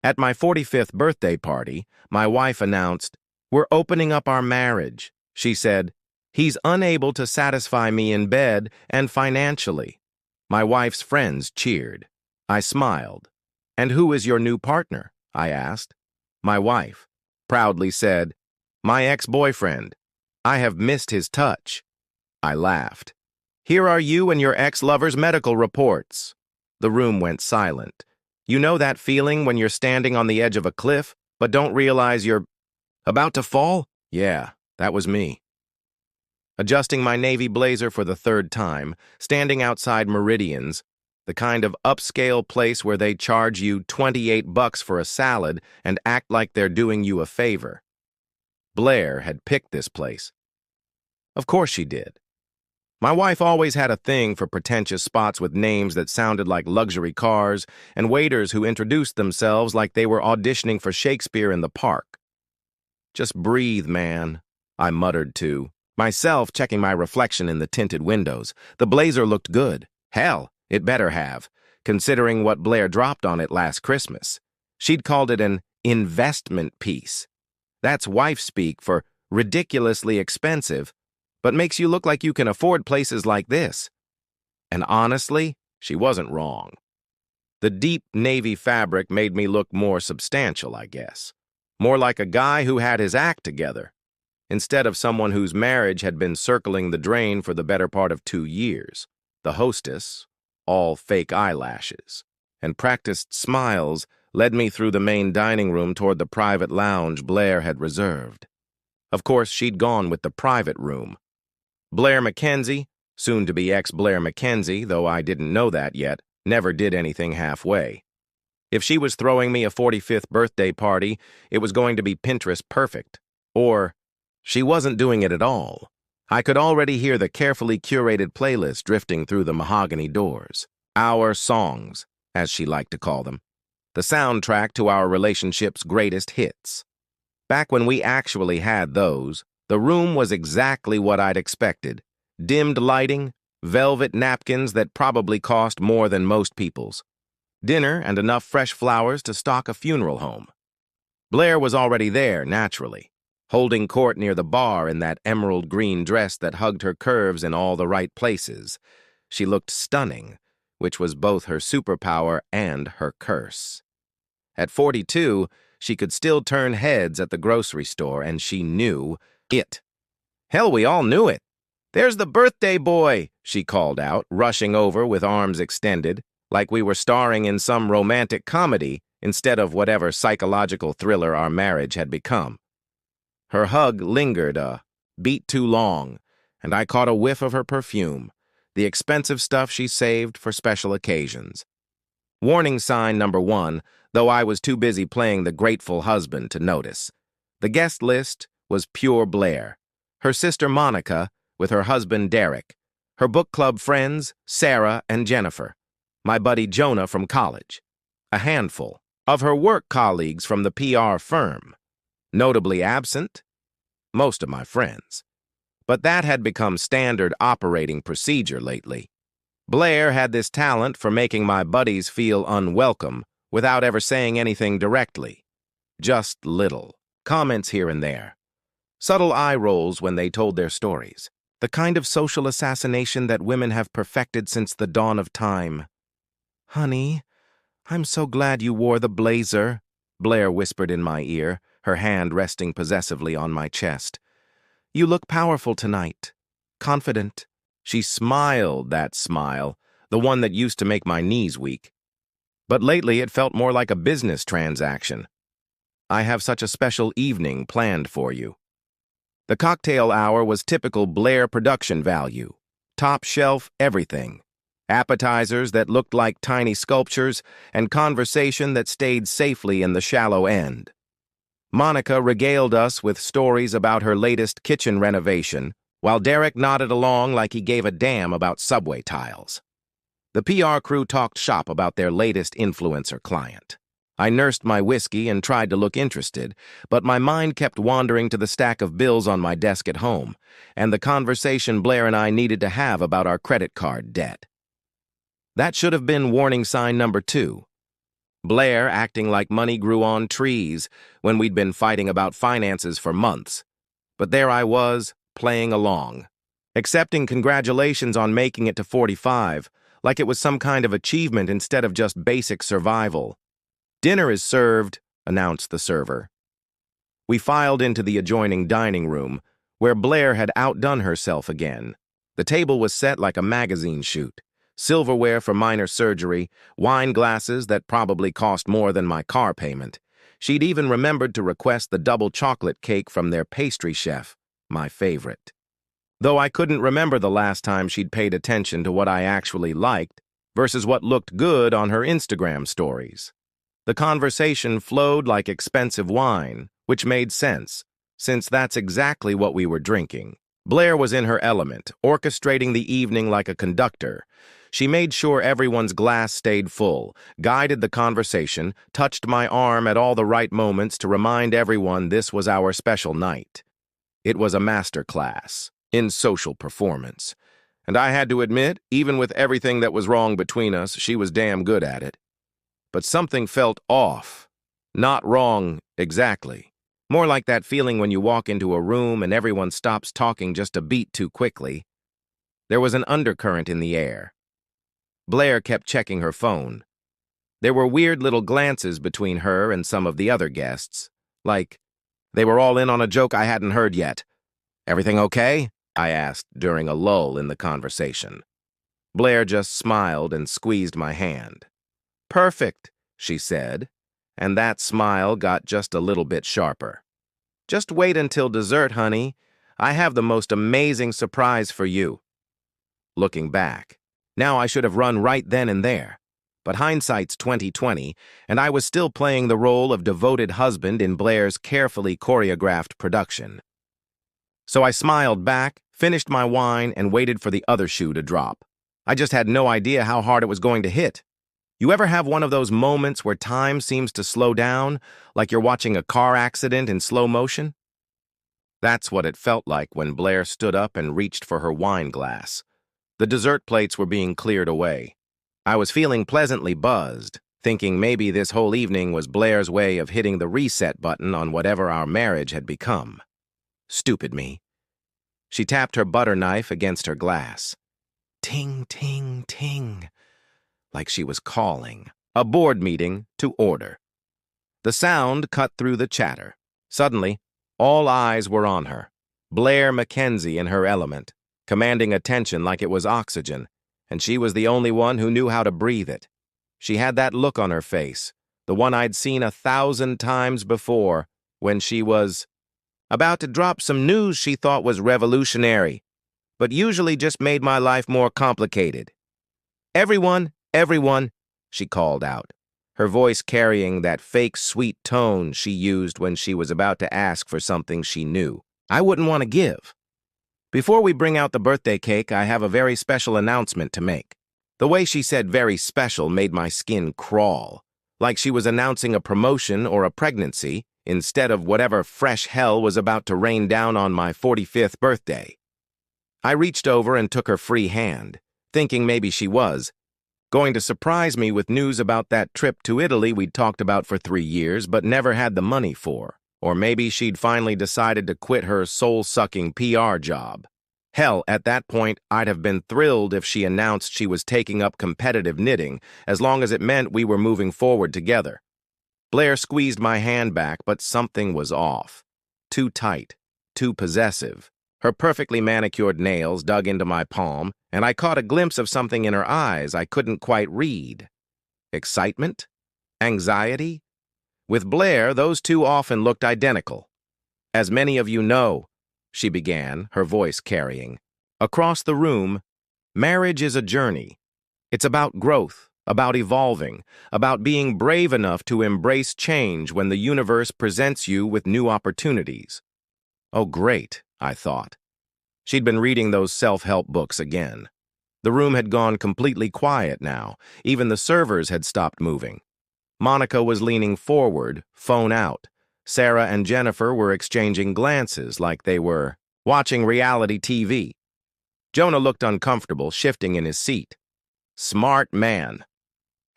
At my 45th birthday party, my wife announced, "We're opening up our marriage." She said, "He's unable to satisfy me in bed and financially." My wife's friends cheered. I smiled. "And who is your new partner?" I asked. My wife proudly said, "My ex-boyfriend. I have missed his touch." I laughed. "Here are you and your ex-lover's medical reports." The room went silent. You know that feeling when you're standing on the edge of a cliff, but don't realize you're about to fall? Yeah, that was me. Adjusting my navy blazer for the third time, standing outside Meridian's, the kind of upscale place where they charge you $28 for a salad and act like they're doing you a favor. Blair had picked this place. Of course she did. My wife always had a thing for pretentious spots with names that sounded like luxury cars and waiters who introduced themselves like they were auditioning for Shakespeare in the park. "Just breathe, man," I muttered to myself, checking my reflection in the tinted windows. The blazer looked good. Hell, it better have, considering what Blair dropped on it last Christmas. She'd called it an investment piece. That's wife speak for ridiculously expensive, but makes you look like you can afford places like this. And honestly, she wasn't wrong. The deep navy fabric made me look more substantial, I guess. More like a guy who had his act together, instead of someone whose marriage had been circling the drain for the better part of 2 years. The hostess, all fake eyelashes, and practiced smiles led me through the main dining room toward the private lounge Blair had reserved. Of course, she'd gone with the private room. Blair Mackenzie, soon to be ex-Blair Mackenzie, though I didn't know that yet, never did anything halfway. If she was throwing me a 45th birthday party, it was going to be Pinterest perfect. Or she wasn't doing it at all. I could already hear the carefully curated playlist drifting through the mahogany doors. Our songs, as she liked to call them. The soundtrack to our relationship's greatest hits. Back when we actually had those, the room was exactly what I'd expected. Dimmed lighting, velvet napkins that probably cost more than most people's. Dinner and enough fresh flowers to stock a funeral home. Blair was already there, naturally, holding court near the bar in that emerald green dress that hugged her curves in all the right places. She looked stunning, which was both her superpower and her curse. At 42, she could still turn heads at the grocery store, and she knew it. Hell, we all knew it. "There's the birthday boy," she called out, rushing over with arms extended, like we were starring in some romantic comedy instead of whatever psychological thriller our marriage had become. Her hug lingered a beat too long, and I caught a whiff of her perfume, the expensive stuff she saved for special occasions. Warning sign number 1, though I was too busy playing the grateful husband to notice. The guest list was pure Blair. Her sister Monica with her husband Derek. Her book club friends Sarah and Jennifer. My buddy Jonah from college. A handful of her work colleagues from the PR firm. Notably absent, most of my friends. But that had become standard operating procedure lately. Blair had this talent for making my buddies feel unwelcome without ever saying anything directly. Just little comments here and there. Subtle eye rolls when they told their stories. The kind of social assassination that women have perfected since the dawn of time. "Honey, I'm so glad you wore the blazer," Blair whispered in my ear, her hand resting possessively on my chest. "You look powerful tonight. Confident." She smiled that smile, the one that used to make my knees weak. But lately it felt more like a business transaction. "I have such a special evening planned for you." The cocktail hour was typical Blair production value. Top shelf everything. Appetizers that looked like tiny sculptures, and conversation that stayed safely in the shallow end. Monica regaled us with stories about her latest kitchen renovation, while Derek nodded along like he gave a damn about subway tiles. The PR crew talked shop about their latest influencer client. I nursed my whiskey and tried to look interested, but my mind kept wandering to the stack of bills on my desk at home, and the conversation Blair and I needed to have about our credit card debt. That should have been warning sign number 2. Blair acting like money grew on trees when we'd been fighting about finances for months. But there I was, playing along, accepting congratulations on making it to 45, like it was some kind of achievement instead of just basic survival. "Dinner is served," announced the server. We filed into the adjoining dining room, where Blair had outdone herself again. The table was set like a magazine shoot. Silverware for minor surgery, wine glasses that probably cost more than my car payment. She'd even remembered to request the double chocolate cake from their pastry chef, my favorite. Though I couldn't remember the last time she'd paid attention to what I actually liked versus what looked good on her Instagram stories. The conversation flowed like expensive wine, which made sense, since that's exactly what we were drinking. Blair was in her element, orchestrating the evening like a conductor. She made sure everyone's glass stayed full, guided the conversation, touched my arm at all the right moments to remind everyone this was our special night. It was a master class in social performance. And I had to admit, even with everything that was wrong between us, she was damn good at it. But something felt off. Not wrong exactly. More like that feeling when you walk into a room and everyone stops talking just a beat too quickly. There was an undercurrent in the air. Blair kept checking her phone. There were weird little glances between her and some of the other guests, like they were all in on a joke I hadn't heard yet. "Everything okay?" I asked during a lull in the conversation. Blair just smiled and squeezed my hand. "Perfect," she said, and that smile got just a little bit sharper. "Just wait until dessert, honey. I have the most amazing surprise for you." Looking back, now I should have run right then and there. But hindsight's 20/20, and I was still playing the role of devoted husband in Blair's carefully choreographed production. So I smiled back, finished my wine, and waited for the other shoe to drop. I just had no idea how hard it was going to hit. You ever have one of those moments where time seems to slow down, like you're watching a car accident in slow motion? That's what it felt like when Blair stood up and reached for her wine glass. The dessert plates were being cleared away. I was feeling pleasantly buzzed, thinking maybe this whole evening was Blair's way of hitting the reset button on whatever our marriage had become. Stupid me. She tapped her butter knife against her glass. Ting, ting, ting, like she was calling. A board meeting to order. The sound cut through the chatter. Suddenly, all eyes were on her. Blair Mackenzie in her element, commanding attention like it was oxygen, and she was the only one who knew how to breathe it. She had that look on her face, the one I'd seen 1,000 times before, when she was about to drop some news she thought was revolutionary, but usually just made my life more complicated. "Everyone, everyone," she called out, her voice carrying that fake sweet tone she used when she was about to ask for something she knew I wouldn't want to give. "Before we bring out the birthday cake, I have a very special announcement to make." The way she said very special made my skin crawl, like she was announcing a promotion or a pregnancy, instead of whatever fresh hell was about to rain down on my 45th birthday. I reached over and took her free hand, thinking maybe she was going to surprise me with news about that trip to Italy we'd talked about for 3 years but never had the money for. Or maybe she'd finally decided to quit her soul-sucking PR job. Hell, at that point, I'd have been thrilled if she announced she was taking up competitive knitting, as long as it meant we were moving forward together. Blair squeezed my hand back, but something was off. Too tight, too possessive. Her perfectly manicured nails dug into my palm, and I caught a glimpse of something in her eyes I couldn't quite read. Excitement? Anxiety? With Blair, those two often looked identical. "As many of you know," she began, her voice carrying, across the room, "marriage is a journey. It's about growth, about evolving, about being brave enough to embrace change when the universe presents you with new opportunities." Oh, great, I thought. She'd been reading those self-help books again. The room had gone completely quiet now. Even the servers had stopped moving. Monica was leaning forward, phone out. Sarah and Jennifer were exchanging glances like they were watching reality TV. Jonah looked uncomfortable, shifting in his seat. Smart man.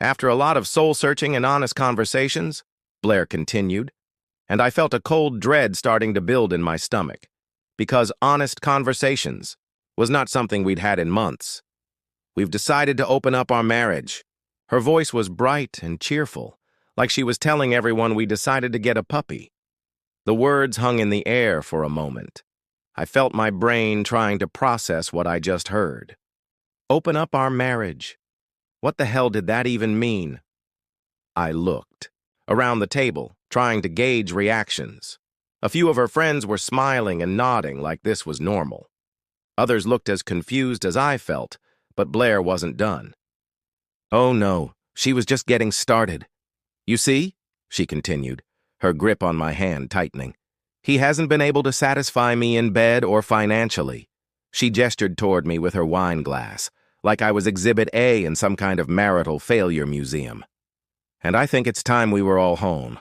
After a lot of soul-searching and honest conversations, Blair continued, and I felt a cold dread starting to build in my stomach, because honest conversations was not something we'd had in months. We've decided to open up our marriage. Her voice was bright and cheerful, like she was telling everyone we decided to get a puppy. The words hung in the air for a moment. I felt my brain trying to process what I just heard. Open up our marriage. What the hell did that even mean? I looked around the table, trying to gauge reactions. A few of her friends were smiling and nodding like this was normal. Others looked as confused as I felt, but Blair wasn't done. Oh no, she was just getting started. You see, she continued, her grip on my hand tightening. He hasn't been able to satisfy me in bed or financially. She gestured toward me with her wine glass, like I was Exhibit A in some kind of marital failure museum. And I think it's time we were all home.